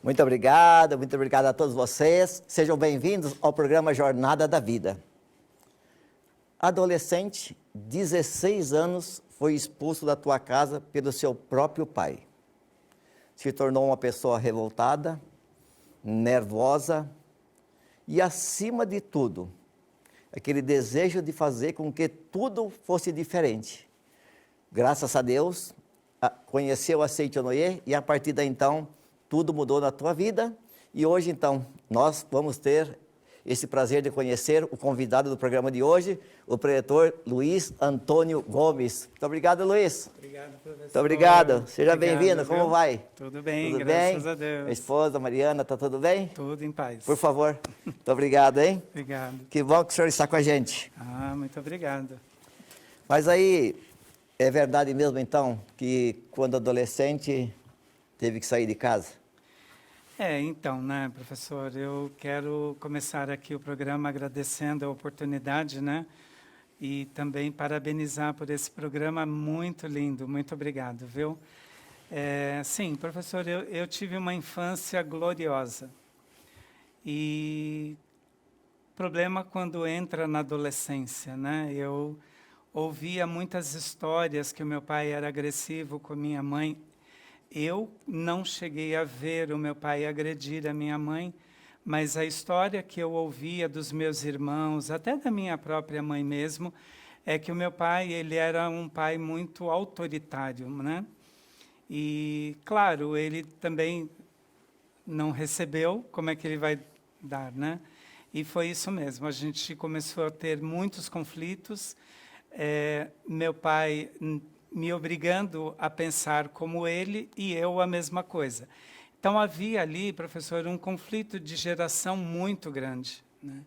Muito obrigado a todos vocês. Sejam bem-vindos ao programa Jornada da Vida. Adolescente, 16 anos, foi expulso da tua casa pelo seu próprio pai. Se tornou uma pessoa revoltada, nervosa e, acima de tudo, aquele desejo de fazer com que tudo fosse diferente. Graças a Deus, conheceu a Seitonê e a partir daí então, tudo mudou na tua vida. E hoje então, nós vamos ter esse prazer de conhecer o convidado do programa de hoje, o preletor Luiz Antônio Gomes. Muito obrigado, Luiz. Obrigado, professor. Muito obrigado. Seja bem-vindo. Como vai? Tudo bem, tudo graças bem? a Deus. Minha esposa, Mariana, está tudo bem? Tudo em paz. Por favor. Muito obrigado, hein? Obrigado. Que bom que o senhor está com a gente. Muito obrigado. Mas aí, é verdade mesmo, então, que quando adolescente teve que sair de casa? Então, né, professor, eu quero começar aqui o programa agradecendo a oportunidade, né, e também parabenizar por esse programa muito lindo. Muito obrigado, viu? Sim, professor, eu tive uma infância gloriosa. E problema quando entra na adolescência, né? Eu ouvia muitas histórias que o meu pai era agressivo com a minha mãe. Eu não cheguei a ver o meu pai agredir a minha mãe, mas a história que eu ouvia dos meus irmãos, até da minha própria mãe mesmo, é que o meu pai, ele era um pai muito autoritário, né? E, claro, ele também não recebeu, como é que ele vai dar, né? E foi isso mesmo, a gente começou a ter muitos conflitos, meu pai me obrigando a pensar como ele e eu a mesma coisa. Então, havia ali, professor, um conflito de geração muito grande, né?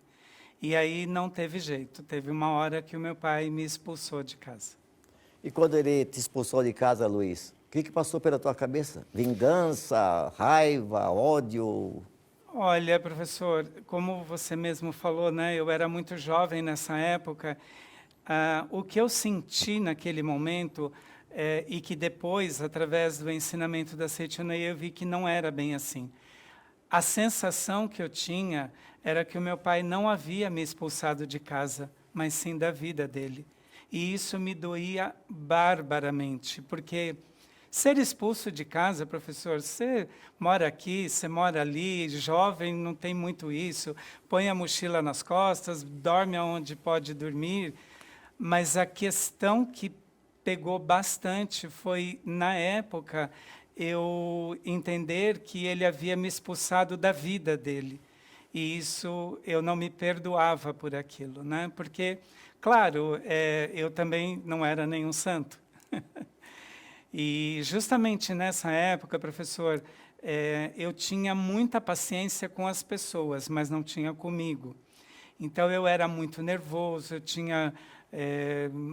E aí não teve jeito, teve uma hora que o meu pai me expulsou de casa. E quando ele te expulsou de casa, Luiz, o que passou pela tua cabeça? Vingança, raiva, ódio? Olha, professor, como você mesmo falou, né, eu era muito jovem nessa época. O que eu senti naquele momento, e que depois, através do ensinamento da Seitonê, eu vi que não era bem assim. A sensação que eu tinha era que o meu pai não havia me expulsado de casa, mas sim da vida dele. E isso me doía barbaramente, porque ser expulso de casa, professor, você mora aqui, você mora ali, jovem, não tem muito isso, põe a mochila nas costas, dorme onde pode dormir. Mas a questão que pegou bastante foi, na época, eu entender que ele havia me expulsado da vida dele. E isso, eu não me perdoava por aquilo, né? Porque, claro, eu também não era nenhum santo. E justamente nessa época, professor, eu tinha muita paciência com as pessoas, mas não tinha comigo. Então, eu era muito nervoso, eu tinha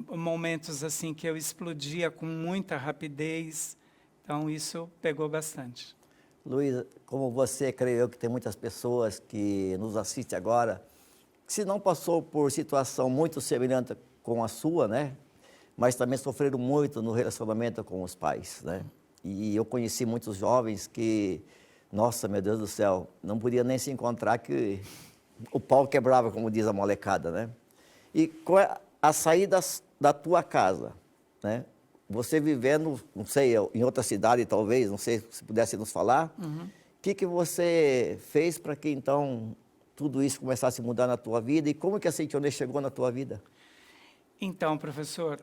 momentos assim que eu explodia com muita rapidez. Então, isso pegou bastante. Luiz, como você, creio eu que tem muitas pessoas que nos assistem agora, que se não passou por situação muito semelhante com a sua, né? Mas também sofreram muito no relacionamento com os pais, né? E eu conheci muitos jovens que, nossa, meu Deus do céu, não podia nem se encontrar que o pau quebrava, como diz a molecada, né? E com a saída da tua casa, né? Você vivendo, não sei, em outra cidade talvez, não sei se pudesse nos falar, o que você fez para que então tudo isso começasse a mudar na tua vida e como que a Seitonê chegou na tua vida? Então, professor,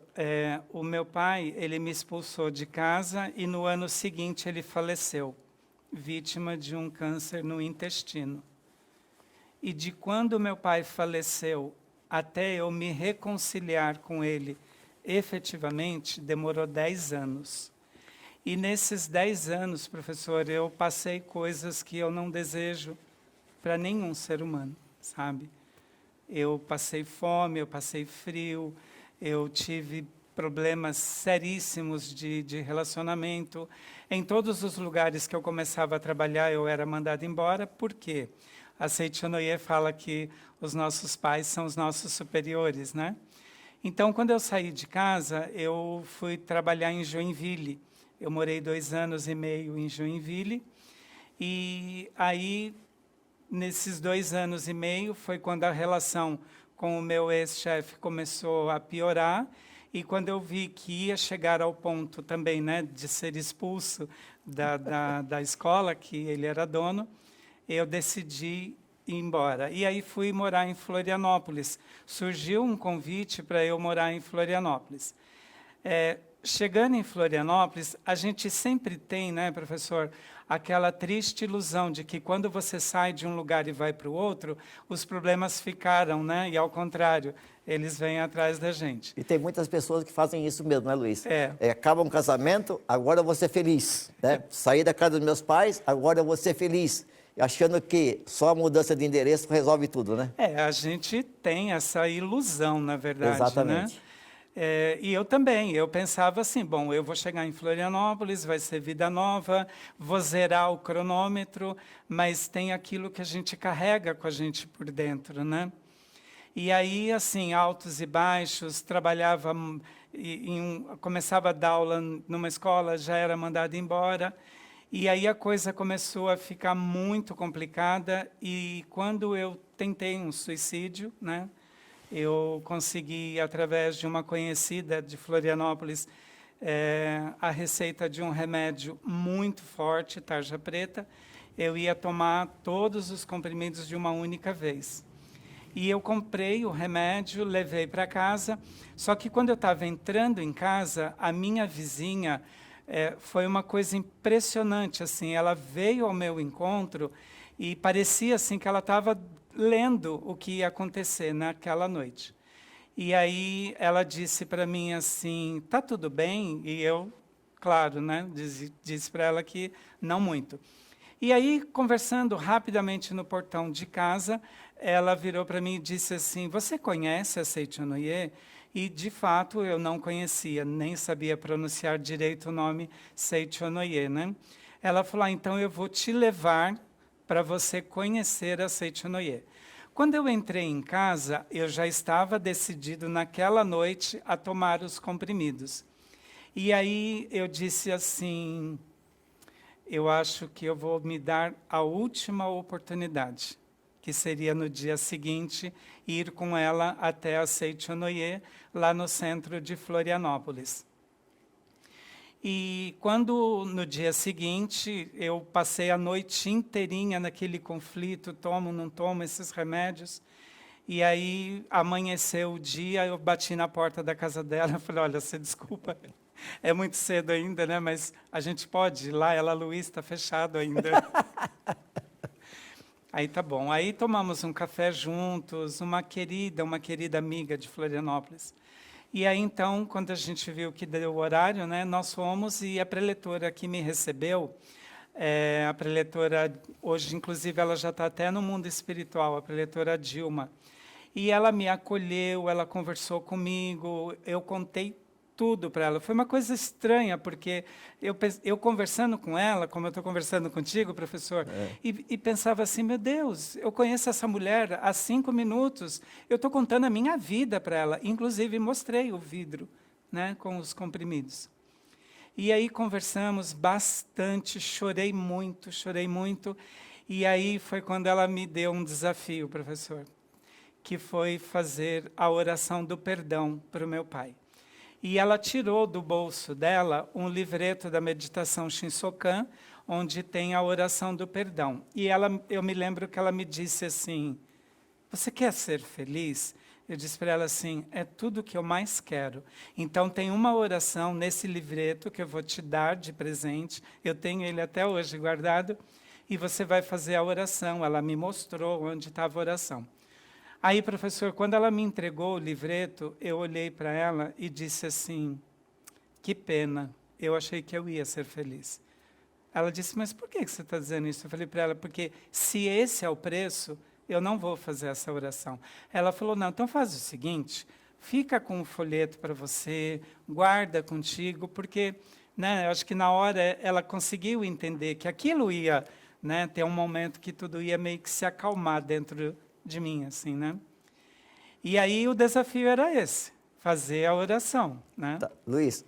o meu pai, ele me expulsou de casa e no ano seguinte ele faleceu, vítima de um câncer no intestino. E de quando meu pai faleceu até eu me reconciliar com ele, efetivamente, demorou 10 anos. E nesses 10 anos, professor, eu passei coisas que eu não desejo para nenhum ser humano, sabe? Eu passei fome, eu passei frio, eu tive problemas seríssimos de relacionamento. Em todos os lugares que eu começava a trabalhar, eu era mandado embora. Por quê? A Seitonê fala que os nossos pais são os nossos superiores, né? Então, quando eu saí de casa, eu fui trabalhar em Joinville. Eu morei 2 anos e meio em Joinville. E aí, nesses 2 anos e meio, foi quando a relação com o meu ex-chefe começou a piorar, e quando eu vi que ia chegar ao ponto também, né, de ser expulso da escola, que ele era dono, eu decidi ir embora. E aí fui morar em Florianópolis. Surgiu um convite para eu morar em Florianópolis. Chegando em Florianópolis, a gente sempre tem, né, professor, aquela triste ilusão de que quando você sai de um lugar e vai para o outro, os problemas ficaram, né? E ao contrário, eles vêm atrás da gente. E tem muitas pessoas que fazem isso mesmo, né, Luiz? Acaba um casamento, agora eu vou ser feliz, né? Saí da casa dos meus pais, agora eu vou ser feliz. Achando que só a mudança de endereço resolve tudo, né? A gente tem essa ilusão, na verdade, Exatamente. né? E eu também, eu pensava assim, bom, eu vou chegar em Florianópolis, vai ser vida nova, vou zerar o cronômetro, mas tem aquilo que a gente carrega com a gente por dentro, né? E aí, assim, altos e baixos, trabalhava, começava a dar aula numa escola, já era mandado embora, e aí a coisa começou a ficar muito complicada, e quando eu tentei um suicídio, né? Eu consegui, através de uma conhecida de Florianópolis, a receita de um remédio muito forte, tarja preta. Eu ia tomar todos os comprimidos de uma única vez. E eu comprei o remédio, levei para casa. Só que quando eu estava entrando em casa, a minha vizinha, foi uma coisa impressionante. Assim, ela veio ao meu encontro e parecia assim que ela estava lendo o que ia acontecer naquela noite. E aí ela disse para mim assim, tá tudo bem? E eu, claro, né, disse para ela que não muito. E aí, conversando rapidamente no portão de casa, ela virou para mim e disse assim, você conhece a Seichonoye? E, de fato, eu não conhecia, nem sabia pronunciar direito o nome Seichonoye, né? Ela falou, então eu vou te levar para você conhecer a Seichonoye. Quando eu entrei em casa, eu já estava decidido naquela noite a tomar os comprimidos. E aí eu disse assim, eu acho que eu vou me dar a última oportunidade, que seria no dia seguinte, ir com ela até a Seichonoye, lá no centro de Florianópolis. E quando, no dia seguinte, eu passei a noite inteirinha naquele conflito, tomo, não tomo esses remédios, e aí amanheceu o dia, eu bati na porta da casa dela e falei, olha, você desculpa, é muito cedo ainda, né? Mas a gente pode ir lá, ela, Luiz, está fechado ainda. Aí tá bom, aí tomamos um café juntos, uma querida amiga de Florianópolis. E aí, então, quando a gente viu que deu o horário, né, nós fomos, e a preletora que me recebeu, a preletora, hoje, inclusive, ela já está até no mundo espiritual, a preletora Dilma. E ela me acolheu, ela conversou comigo, eu contei tudo para ela. Foi uma coisa estranha, porque eu conversando com ela, como eu estou conversando contigo, professor, e pensava assim, meu Deus, eu conheço essa mulher há 5 minutos, eu estou contando a minha vida para ela, inclusive mostrei o vidro, né, com os comprimidos. E aí conversamos bastante, chorei muito, e aí foi quando ela me deu um desafio, professor, que foi fazer a oração do perdão para o meu pai. E ela tirou do bolso dela um livreto da meditação Shinsokan, onde tem a oração do perdão. E eu me lembro que ela me disse assim, você quer ser feliz? Eu disse para ela assim, é tudo o que eu mais quero. Então tem uma oração nesse livreto que eu vou te dar de presente, eu tenho ele até hoje guardado, e você vai fazer a oração. Ela me mostrou onde estava a oração. Aí, professor, quando ela me entregou o livreto, eu olhei para ela e disse assim, que pena, eu achei que eu ia ser feliz. Ela disse, mas por que você está dizendo isso? Eu falei para ela, porque se esse é o preço, eu não vou fazer essa oração. Ela falou, não, então faz o seguinte, fica com o folheto para você, guarda contigo, porque, né, eu acho que na hora ela conseguiu entender que aquilo ia, né, ter um momento que tudo ia meio que se acalmar dentro de mim, assim, né? E aí o desafio era esse, fazer a oração, né? Tá. Luiz,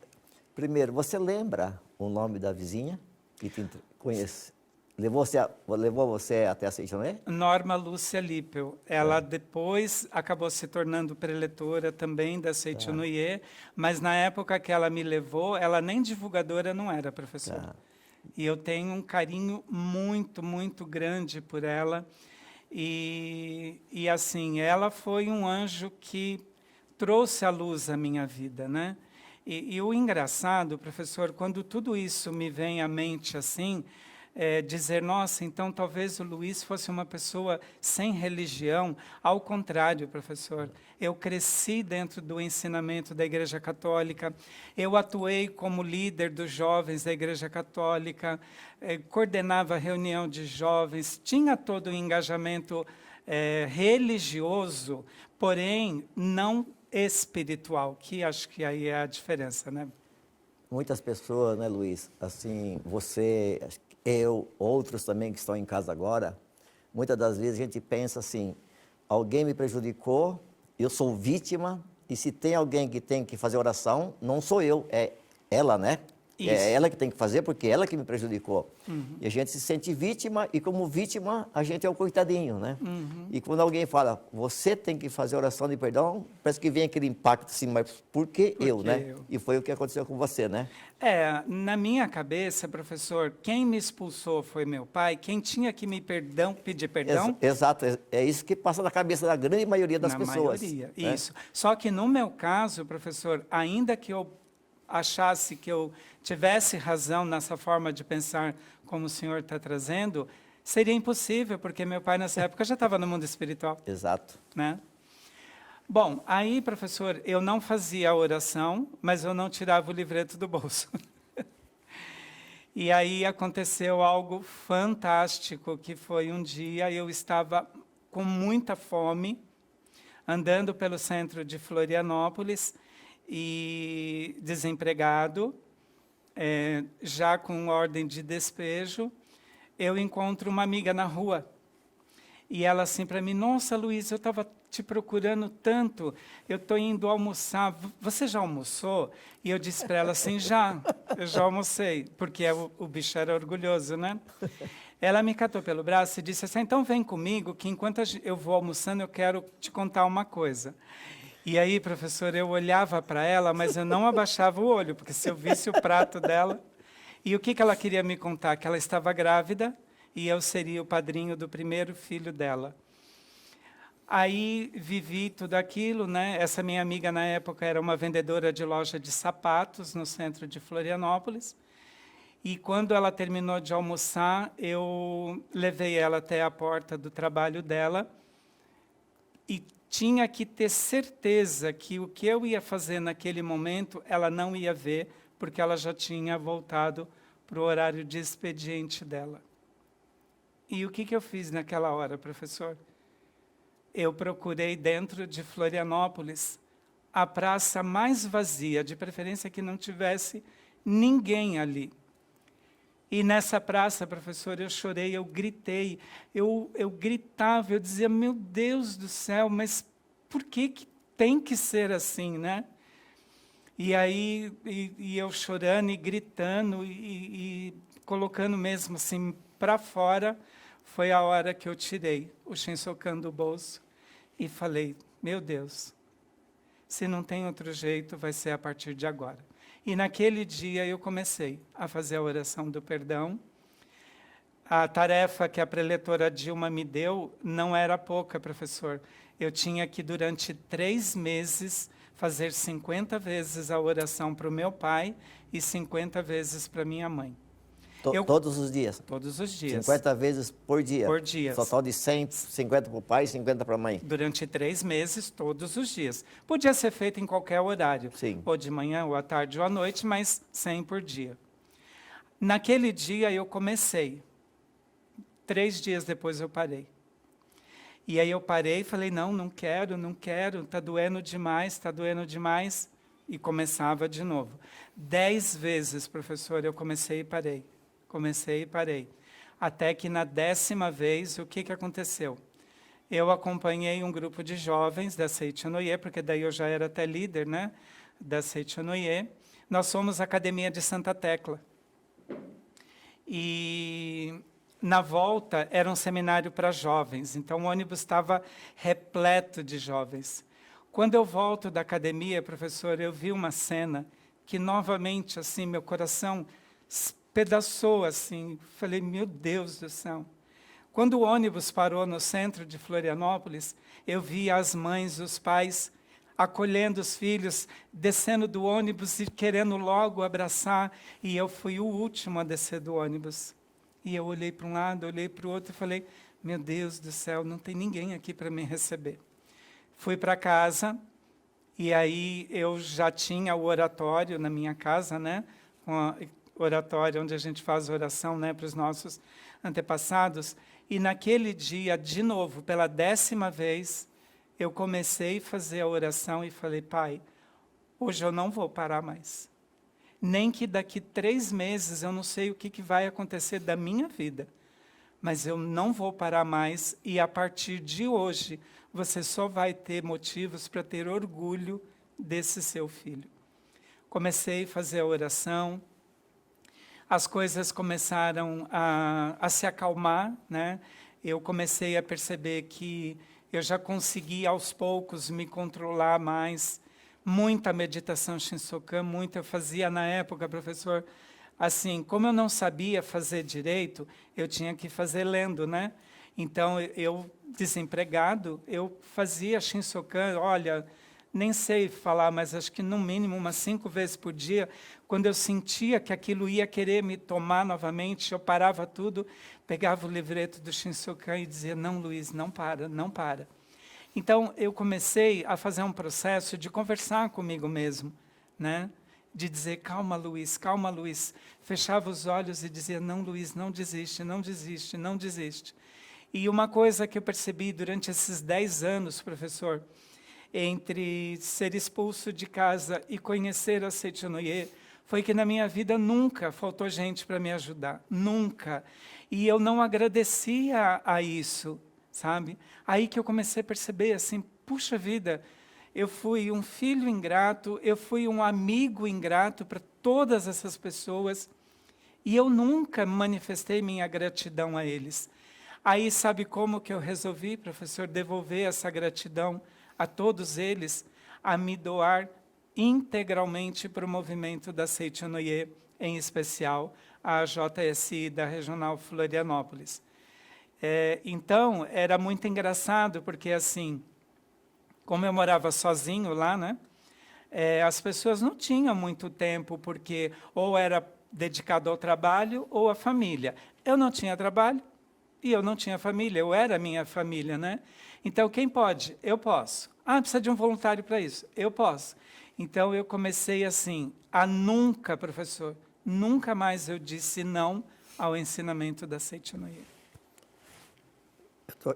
primeiro, você lembra o nome da vizinha que te conhece? levou você até a Seitianoye? Norma Lúcia Lippel. Ela depois acabou se tornando preletora também da Seitianoye, mas na época que ela me levou, ela nem divulgadora não era, professor. Tá. E eu tenho um carinho muito, muito grande por ela. E assim, ela foi um anjo que trouxe à luz a minha vida, né? E o engraçado, professor, quando tudo isso me vem à mente assim, dizer, nossa, então talvez o Luiz fosse uma pessoa sem religião. Ao contrário, professor, eu cresci dentro do ensinamento da Igreja Católica, eu atuei como líder dos jovens da Igreja Católica, coordenava reunião de jovens, tinha todo o engajamento religioso, porém não espiritual, que acho que aí é a diferença, né? Muitas pessoas, né, Luiz, assim, você, eu, outros também que estão em casa agora, muitas das vezes a gente pensa assim, alguém me prejudicou, eu sou vítima, e se tem alguém que tem que fazer oração, não sou eu, é ela, né? Isso. É ela que tem que fazer, porque é ela que me prejudicou. E a gente se sente vítima, e como vítima, a gente é o coitadinho, né? E quando alguém fala, você tem que fazer oração de perdão, parece que vem aquele impacto assim, mas por que eu, né? eu? E foi o que aconteceu com você, né? Na minha cabeça, professor, quem me expulsou foi meu pai, quem tinha que me pedir perdão... Exato, é isso que passa na cabeça da grande maioria das na pessoas. maioria, né? isso. Só que no meu caso, professor, ainda que eu achasse que eu tivesse razão nessa forma de pensar como o senhor está trazendo, seria impossível, porque meu pai nessa época já estava no mundo espiritual. Exato. Né? Bom, aí, professor, eu não fazia a oração, mas eu não tirava o livreto do bolso. E aí aconteceu algo fantástico, que foi um dia eu estava com muita fome, andando pelo centro de Florianópolis, e desempregado, já com ordem de despejo, eu encontro uma amiga na rua. E ela assim para mim, nossa, Luiz, eu estava te procurando tanto, eu estou indo almoçar, você já almoçou? E eu disse para ela assim, eu já almocei, porque o bicho era orgulhoso, né? Ela me catou pelo braço e disse assim, então vem comigo, que enquanto eu vou almoçando, eu quero te contar uma coisa. E aí, professor, eu olhava para ela, mas eu não abaixava o olho, porque se eu visse o prato dela... E o que ela queria me contar? Que ela estava grávida e eu seria o padrinho do primeiro filho dela. Aí vivi tudo aquilo, né? Essa minha amiga, na época, era uma vendedora de loja de sapatos no centro de Florianópolis. E quando ela terminou de almoçar, eu levei ela até a porta do trabalho dela e tinha que ter certeza que o que eu ia fazer naquele momento, ela não ia ver, porque ela já tinha voltado para o horário de expediente dela. E o que eu fiz naquela hora, professor? Eu procurei dentro de Florianópolis a praça mais vazia, de preferência que não tivesse ninguém ali. E nessa praça, professor, eu chorei, eu gritei, eu gritava, eu dizia, meu Deus do céu, mas por que tem que ser assim, né? E aí, eu chorando e gritando e colocando mesmo assim para fora, foi a hora que eu tirei o Shinsokan do bolso e falei, meu Deus, se não tem outro jeito, vai ser a partir de agora. E naquele dia eu comecei a fazer a oração do perdão. A tarefa que a preletora Dilma me deu não era pouca, professor. Eu tinha que, durante 3 meses, fazer 50 vezes a oração para o meu pai e 50 vezes para minha mãe. Todos os dias? Todos os dias. 50 vezes por dia? Por dia. Total de 100, 50 para o pai e 50 para a mãe? Durante 3 meses, todos os dias. Podia ser feito em qualquer horário. Sim. Ou de manhã, ou à tarde, ou à noite, mas 100 por dia. Naquele dia eu comecei. 3 dias depois eu parei. E aí eu parei e falei, não quero, está doendo demais, e começava de novo. 10 vezes, professor, eu comecei e parei. Até que na 10ª vez, o que aconteceu? Eu acompanhei um grupo de jovens da Seitianoye, porque daí eu já era até líder, né, da Seitianoye. Nós fomos à Academia de Santa Tecla. E na volta era um seminário para jovens, então o ônibus estava repleto de jovens. Quando eu volto da academia, professor, eu vi uma cena que novamente, assim, meu coração pedaçou, assim, falei, meu Deus do céu. Quando o ônibus parou no centro de Florianópolis, eu vi as mães, os pais, acolhendo os filhos, descendo do ônibus e querendo logo abraçar, e eu fui o último a descer do ônibus. E eu olhei para um lado, olhei para o outro e falei, meu Deus do céu, não tem ninguém aqui para me receber. Fui para casa, e aí eu já tinha o oratório na minha casa, né? O oratório onde a gente faz oração, né, para os nossos antepassados. E naquele dia, de novo, pela 10ª vez, eu comecei a fazer a oração e falei, Pai, hoje eu não vou parar mais. Nem que daqui 3 meses eu não sei o que vai acontecer da minha vida, mas eu não vou parar mais e a partir de hoje você só vai ter motivos para ter orgulho desse seu filho. Comecei a fazer a oração, as coisas começaram a se acalmar, né? Eu comecei a perceber que eu já consegui, aos poucos, me controlar mais. Muita meditação Shinsokan, muita. Eu fazia, na época, professor, assim, como eu não sabia fazer direito, eu tinha que fazer lendo, né? Então, eu, desempregado, eu fazia Shinsokan, olha, nem sei falar, mas acho que no mínimo umas 5 vezes por dia, quando eu sentia que aquilo ia querer me tomar novamente, eu parava tudo, pegava o livreto do Shinsokan e dizia, não, Luiz, não para, não para. Então, eu comecei a fazer um processo de conversar comigo mesmo, né? De dizer, calma, Luiz, calma, Luiz. Fechava os olhos e dizia, não, Luiz, não desiste, não desiste, não desiste. E uma coisa que eu percebi durante esses 10 anos, professor, entre ser expulso de casa e conhecer a Seichonoye, foi que na minha vida nunca faltou gente para me ajudar, nunca. E eu não agradecia a isso, sabe? Aí que eu comecei a perceber, assim, puxa vida, eu fui um filho ingrato, eu fui um amigo ingrato para todas essas pessoas, e eu nunca manifestei minha gratidão a eles. Aí, sabe como que eu resolvi, professor, devolver essa gratidão a todos eles, a me doar integralmente para o movimento da Seichonoye, em especial a JSI da Regional Florianópolis. Então, era muito engraçado, porque assim, como eu morava sozinho lá, né, as pessoas não tinham muito tempo, porque ou era dedicado ao trabalho ou à família. Eu não tinha trabalho e eu não tinha família, eu era a minha família, né? Então, quem pode? Eu posso. Ah, precisa de um voluntário para isso? Eu posso. Então, eu comecei assim, a nunca, professor, nunca mais eu disse não ao ensinamento da Seichonoye.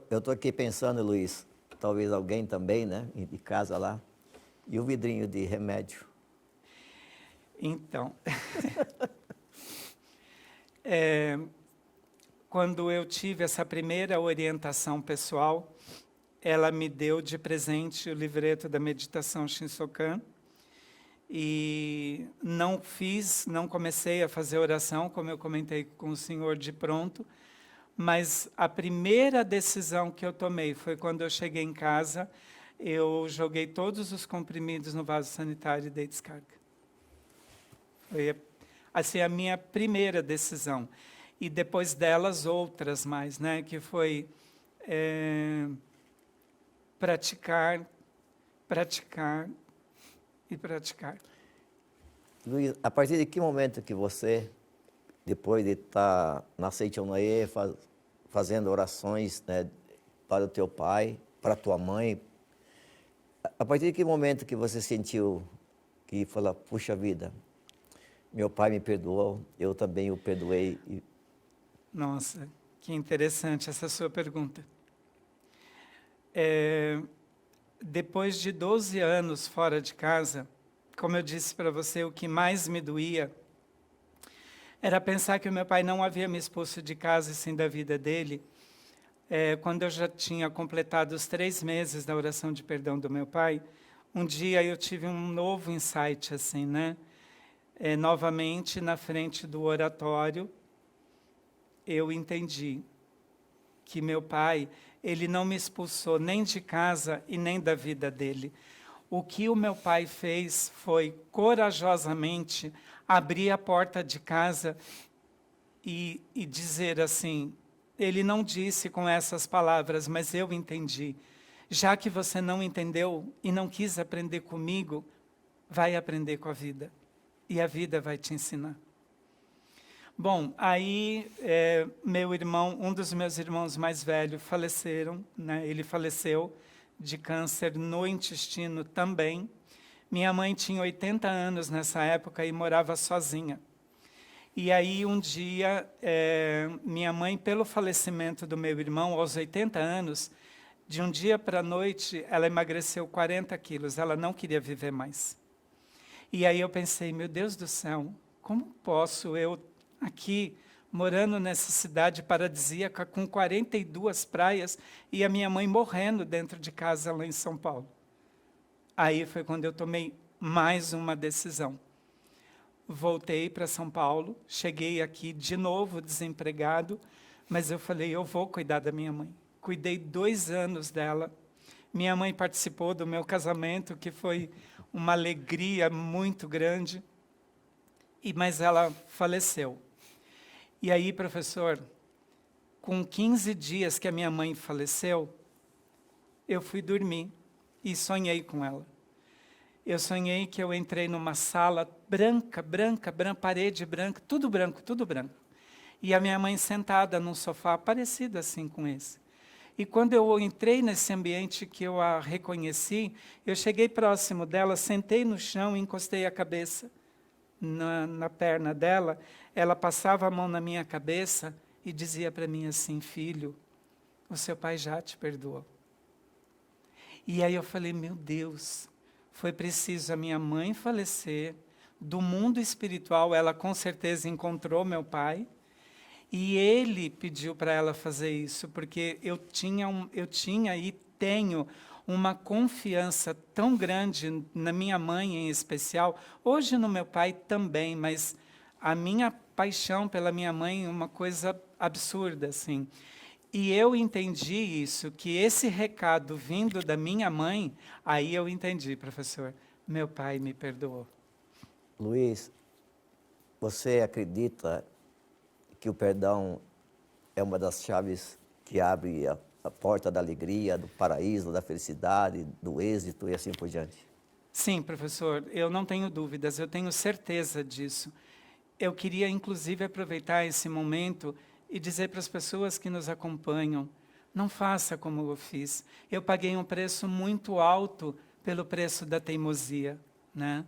Eu estou aqui pensando, Luiz, talvez alguém também, né, de casa lá, e o vidrinho de remédio. Então, quando eu tive essa primeira orientação pessoal, ela me deu de presente o livreto da meditação Shinsokan, e não comecei a fazer oração, como eu comentei com o senhor de pronto, mas a primeira decisão que eu tomei foi quando eu cheguei em casa, eu joguei todos os comprimidos no vaso sanitário e dei descarga. Foi assim, a minha primeira decisão. E depois delas, outras mais, né? Que foi praticar, praticar e praticar. Luiz, a partir de que momento que você, depois de estar na Seichonoye, fazendo orações, né, para o teu pai, para a tua mãe, a partir de que momento que você sentiu que falou, puxa vida, meu pai me perdoou, eu também o perdoei? Nossa, que interessante essa sua pergunta. Depois de 12 anos fora de casa, como eu disse para você, o que mais me doía era pensar que o meu pai não havia me expulso de casa e sim da vida dele. Quando eu já tinha completado os 3 meses da oração de perdão do meu pai, um dia eu tive um novo insight, assim, né? Novamente na frente do oratório, eu entendi que meu pai, ele não me expulsou nem de casa e nem da vida dele. O que o meu pai fez foi corajosamente abrir a porta de casa e dizer assim, ele não disse com essas palavras, mas eu entendi. Já que você não entendeu e não quis aprender comigo, vai aprender com a vida. E a vida vai te ensinar. Bom, aí meu irmão, um dos meus irmãos mais velhos faleceram, né? Ele faleceu de câncer no intestino também. Minha mãe tinha 80 anos nessa época e morava sozinha. E aí um dia, minha mãe, pelo falecimento do meu irmão, aos 80 anos, de um dia para a noite, ela emagreceu 40 quilos, ela não queria viver mais. E aí eu pensei, meu Deus do céu, como posso eu, aqui, morando nessa cidade paradisíaca, com 42 praias, e a minha mãe morrendo dentro de casa lá em São Paulo? Aí foi quando eu tomei mais uma decisão. Voltei para São Paulo, cheguei aqui de novo desempregado, mas eu falei, eu vou cuidar da minha mãe. Cuidei 2 anos dela. Minha mãe participou do meu casamento, que foi uma alegria muito grande, mas ela faleceu. E aí, professor, com 15 dias que a minha mãe faleceu, eu fui dormir e sonhei com ela. Eu sonhei que eu entrei numa sala branca, parede branca, tudo branco, tudo branco. E a minha mãe sentada num sofá parecido assim com esse. E quando eu entrei nesse ambiente que eu a reconheci, eu cheguei próximo dela, sentei no chão e encostei a cabeça na perna dela. Ela passava a mão na minha cabeça e dizia para mim assim, filho, o seu pai já te perdoou. E aí eu falei, meu Deus, foi preciso a minha mãe falecer, do mundo espiritual ela com certeza encontrou meu pai, e ele pediu para ela fazer isso, porque eu tinha e tenho uma confiança tão grande na minha mãe em especial, hoje no meu pai também, mas a minha paixão pela minha mãe é uma coisa absurda, assim. E eu entendi isso, que esse recado vindo da minha mãe, aí eu entendi, professor, meu pai me perdoou. Luiz, você acredita que o perdão é uma das chaves que abre a porta da alegria, do paraíso, da felicidade, do êxito e assim por diante? Sim, professor, eu não tenho dúvidas, eu tenho certeza disso. Eu queria, inclusive, aproveitar esse momento e dizer para as pessoas que nos acompanham, não faça como eu fiz. Eu paguei um preço muito alto pelo preço da teimosia, né?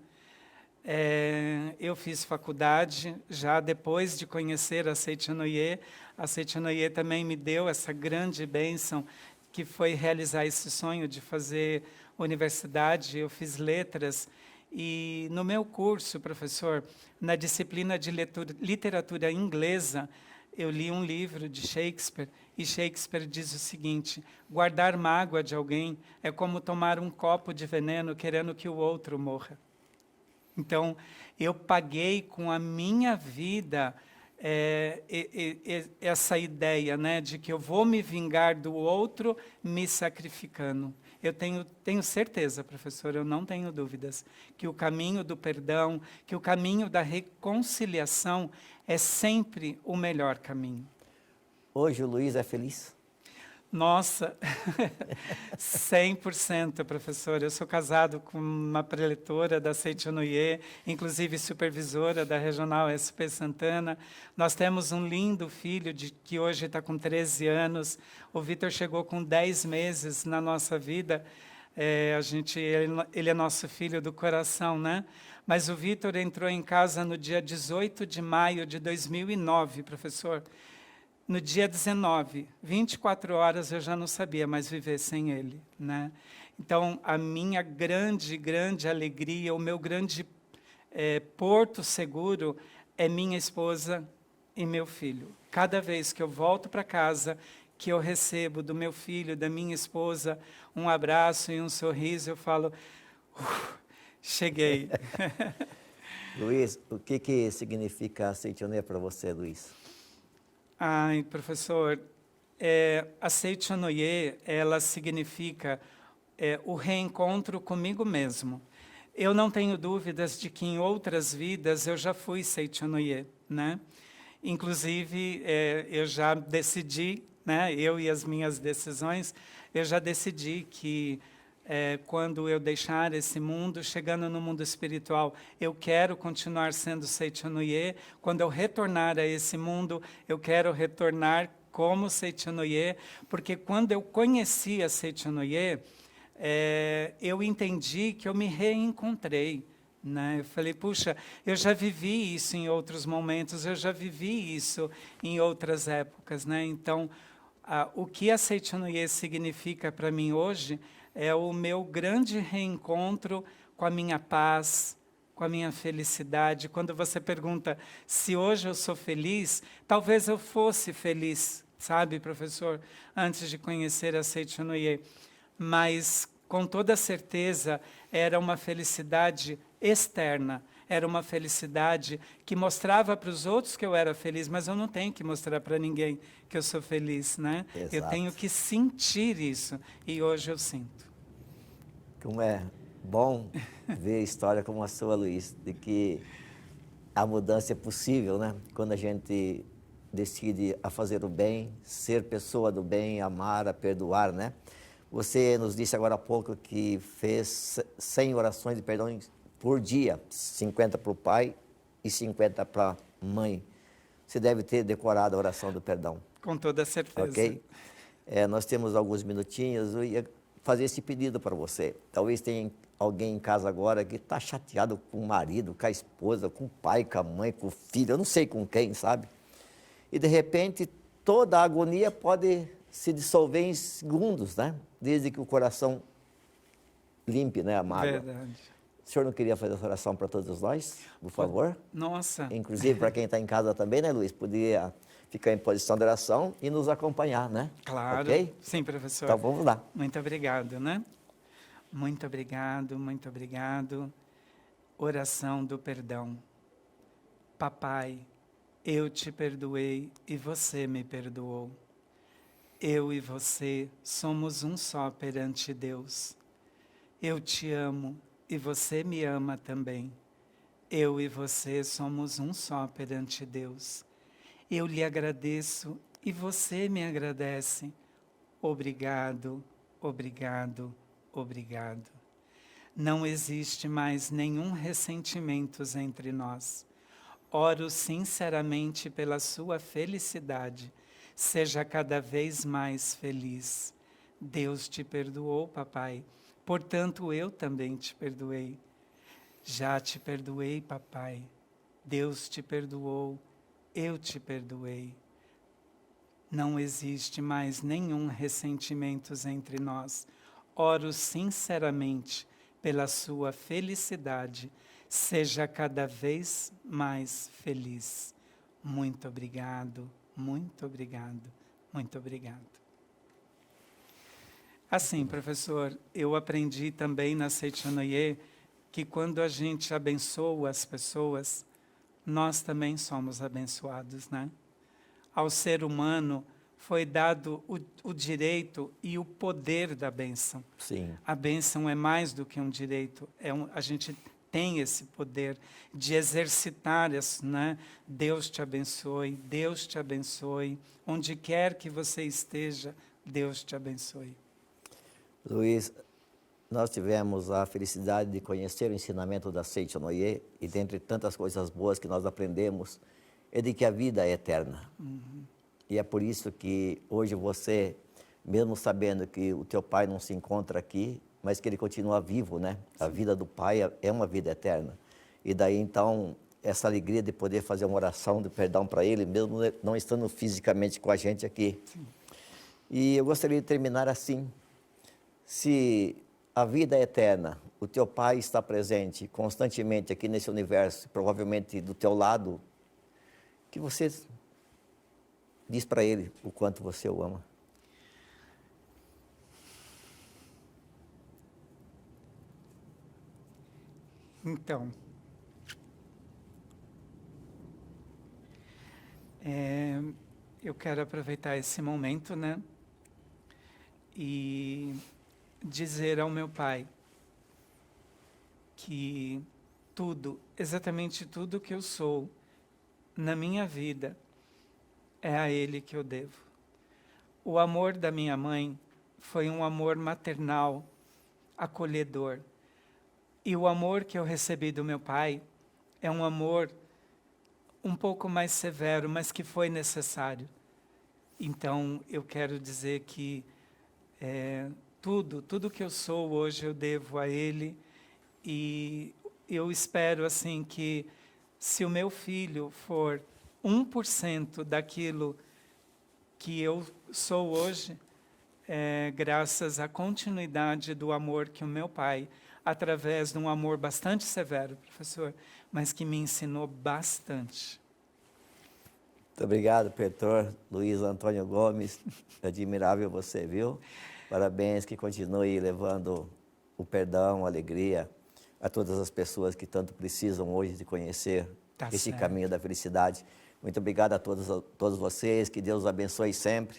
Eu fiz faculdade já depois de conhecer a Seitianoye. A Seitianoye também me deu essa grande bênção, que foi realizar esse sonho de fazer universidade. Eu fiz letras e no meu curso, professor, na disciplina de literatura inglesa, eu li um livro de Shakespeare, e Shakespeare diz o seguinte, guardar mágoa de alguém é como tomar um copo de veneno querendo que o outro morra. Então, eu paguei com a minha vida essa ideia, né, de que eu vou me vingar do outro me sacrificando. Eu tenho certeza, professor, eu não tenho dúvidas, que o caminho do perdão, que o caminho da reconciliação é sempre o melhor caminho. Hoje o Luiz é feliz? Nossa, 100%, professor. Eu sou casado com uma preletora da Seitianoye, inclusive supervisora da Regional SP Santana. Nós temos um lindo filho que hoje está com 13 anos. O Vitor chegou com 10 meses na nossa vida. Ele é nosso filho do coração, né? Mas o Vitor entrou em casa no dia 18 de maio de 2009, professor. No dia 19, 24 horas eu já não sabia mais viver sem ele, né? Então, a minha grande alegria, o meu grande porto seguro é minha esposa e meu filho. Cada vez que eu volto para casa, que eu recebo do meu filho, da minha esposa, um abraço e um sorriso, eu falo, cheguei. Luiz, o que significa a Seitianoye para você, Luiz? Ai, professor, a Seichonoye, ela significa o reencontro comigo mesmo. Eu não tenho dúvidas de que em outras vidas eu já fui Seichonoye, né? Inclusive, eu já decidi, né, eu e as minhas decisões, eu já decidi que quando eu deixar esse mundo, chegando no mundo espiritual, eu quero continuar sendo Seichonoye. Quando eu retornar a esse mundo, eu quero retornar como Seichonoye, porque quando eu conheci a Seichonoye, eu entendi que eu me reencontrei. Né? Eu falei, puxa, eu já vivi isso em outros momentos, eu já vivi isso em outras épocas. Né? Então, o que a Seichonoye significa para mim hoje é o meu grande reencontro com a minha paz, com a minha felicidade. Quando você pergunta se hoje eu sou feliz, talvez eu fosse feliz, sabe, professor, antes de conhecer a Seichonoye. Mas, com toda certeza, era uma felicidade externa. Era uma felicidade que mostrava para os outros que eu era feliz, mas eu não tenho que mostrar para ninguém que eu sou feliz, né? Exato. Eu tenho que sentir isso, e hoje eu sinto. Como é bom ver história como a sua, Luiz, de que a mudança é possível, né? Quando a gente decide a fazer o bem, ser pessoa do bem, amar, a perdoar, né? Você nos disse agora há pouco que fez 100 orações de perdão por dia, 50 para o pai e 50 para a mãe. Você deve ter decorado a oração do perdão. Com toda certeza. Ok? Nós temos alguns minutinhos, eu ia fazer esse pedido para você. Talvez tenha alguém em casa agora que está chateado com o marido, com a esposa, com o pai, com a mãe, com o filho, eu não sei com quem, sabe? E de repente toda a agonia pode se dissolver em segundos, né? Desde que o coração limpe, né, a mágoa. Verdade. O senhor não queria fazer essa oração para todos nós, por favor? Nossa. Inclusive para quem está em casa também, né, Luiz? Podia ficar em posição de oração e nos acompanhar, né? Claro. Ok? Sim, professor. Então vamos lá. Muito obrigado, né? Muito obrigado, muito obrigado. Oração do perdão. Papai, eu te perdoei e você me perdoou. Eu e você somos um só perante Deus. Eu te amo e você me ama também. Eu e você somos um só perante Deus. Eu lhe agradeço e você me agradece. Obrigado, obrigado, obrigado. Não existe mais nenhum ressentimento entre nós. Oro sinceramente pela sua felicidade. Seja cada vez mais feliz. Deus te perdoou, papai. Portanto, eu também te perdoei. Já te perdoei, papai. Deus te perdoou. Eu te perdoei. Não existe mais nenhum ressentimento entre nós. Oro sinceramente pela sua felicidade. Seja cada vez mais feliz. Muito obrigado, muito obrigado, muito obrigado. Assim, professor, eu aprendi também na Seichonoye que quando a gente abençoa as pessoas, nós também somos abençoados, né? Ao ser humano foi dado o direito e o poder da bênção. Sim. A bênção é mais do que um direito, a gente tem esse poder de exercitar isso, né? Deus te abençoe, Deus te abençoe. Onde quer que você esteja, Deus te abençoe. Luiz, nós tivemos a felicidade de conhecer o ensinamento da Seichonoye e dentre tantas coisas boas que nós aprendemos, é de que a vida é eterna. Uhum. E é por isso que hoje você, mesmo sabendo que o teu pai não se encontra aqui, mas que ele continua vivo, né? Sim. A vida do pai é uma vida eterna. E daí, então, essa alegria de poder fazer uma oração de perdão para ele, mesmo não estando fisicamente com a gente aqui. Sim. E eu gostaria de terminar assim. Se a vida é eterna, o teu pai está presente constantemente aqui nesse universo, provavelmente do teu lado, que você diz para ele o quanto você o ama. Então, eu quero aproveitar esse momento, né? E dizer ao meu pai que tudo, exatamente tudo que eu sou na minha vida, é a ele que eu devo. O amor da minha mãe foi um amor maternal, acolhedor. E o amor que eu recebi do meu pai é um amor um pouco mais severo, mas que foi necessário. Então, eu quero dizer que tudo que eu sou hoje eu devo a ele. E eu espero assim que, se o meu filho for 1% daquilo que eu sou hoje, graças à continuidade do amor que o meu pai, através de um amor bastante severo, professor, mas que me ensinou bastante. Muito obrigado, Pretor Luiz Antônio Gomes. Admirável você, viu? Parabéns, que continue levando o perdão, a alegria a todas as pessoas que tanto precisam hoje de conhecer esse caminho da felicidade. Muito obrigado a todos vocês, que Deus os abençoe sempre.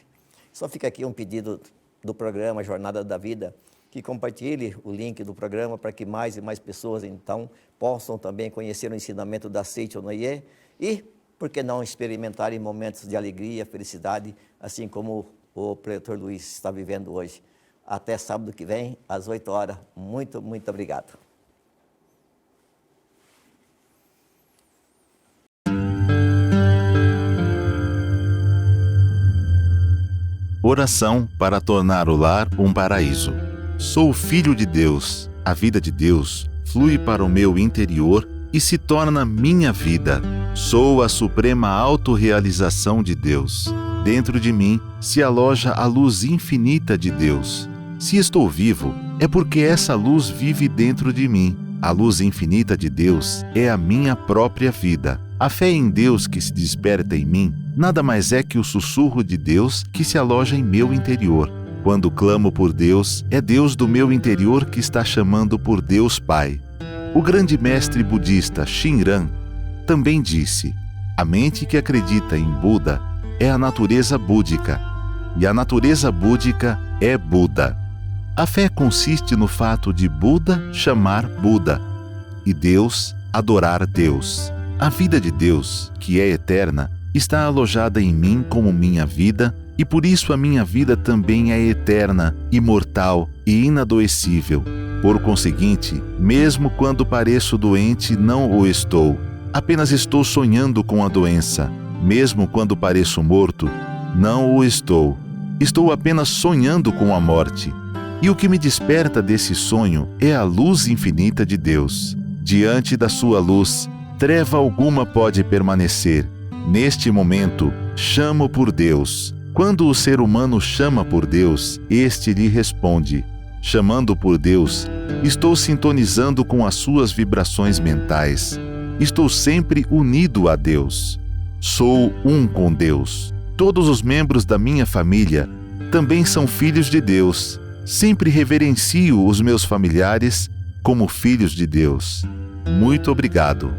Só fica aqui um pedido do programa Jornada da Vida, que compartilhe o link do programa para que mais e mais pessoas, então, possam também conhecer o ensinamento da Seiichi Onoye e, por que não, experimentarem momentos de alegria, felicidade, assim como o Pretor Luiz está vivendo hoje. Até sábado que vem, às 8 horas. Muito, muito obrigado. Oração para tornar o lar um paraíso. Sou filho de Deus. A vida de Deus flui para o meu interior e se torna minha vida. Sou a suprema autorrealização de Deus. Dentro de mim se aloja a luz infinita de Deus. Se estou vivo, é porque essa luz vive dentro de mim. A luz infinita de Deus é a minha própria vida. A fé em Deus que se desperta em mim nada mais é que o sussurro de Deus que se aloja em meu interior. Quando clamo por Deus, é Deus do meu interior que está chamando por Deus Pai. O grande mestre budista Shinran também disse: a mente que acredita em Buda é a natureza búdica, e a natureza búdica é Buda. A fé consiste no fato de Buda chamar Buda e Deus adorar Deus. A vida de Deus, que é eterna, está alojada em mim como minha vida, e por isso a minha vida também é eterna, imortal e inadoecível. Por conseguinte, mesmo quando pareço doente, não o estou. Apenas estou sonhando com a doença. Mesmo quando pareço morto, não o estou. Estou apenas sonhando com a morte. E o que me desperta desse sonho é a luz infinita de Deus. Diante da sua luz, treva alguma pode permanecer. Neste momento, chamo por Deus. Quando o ser humano chama por Deus, este lhe responde. Chamando por Deus, estou sintonizando com as suas vibrações mentais. Estou sempre unido a Deus. Sou um com Deus. Todos os membros da minha família também são filhos de Deus. Sempre reverencio os meus familiares como filhos de Deus. Muito obrigado.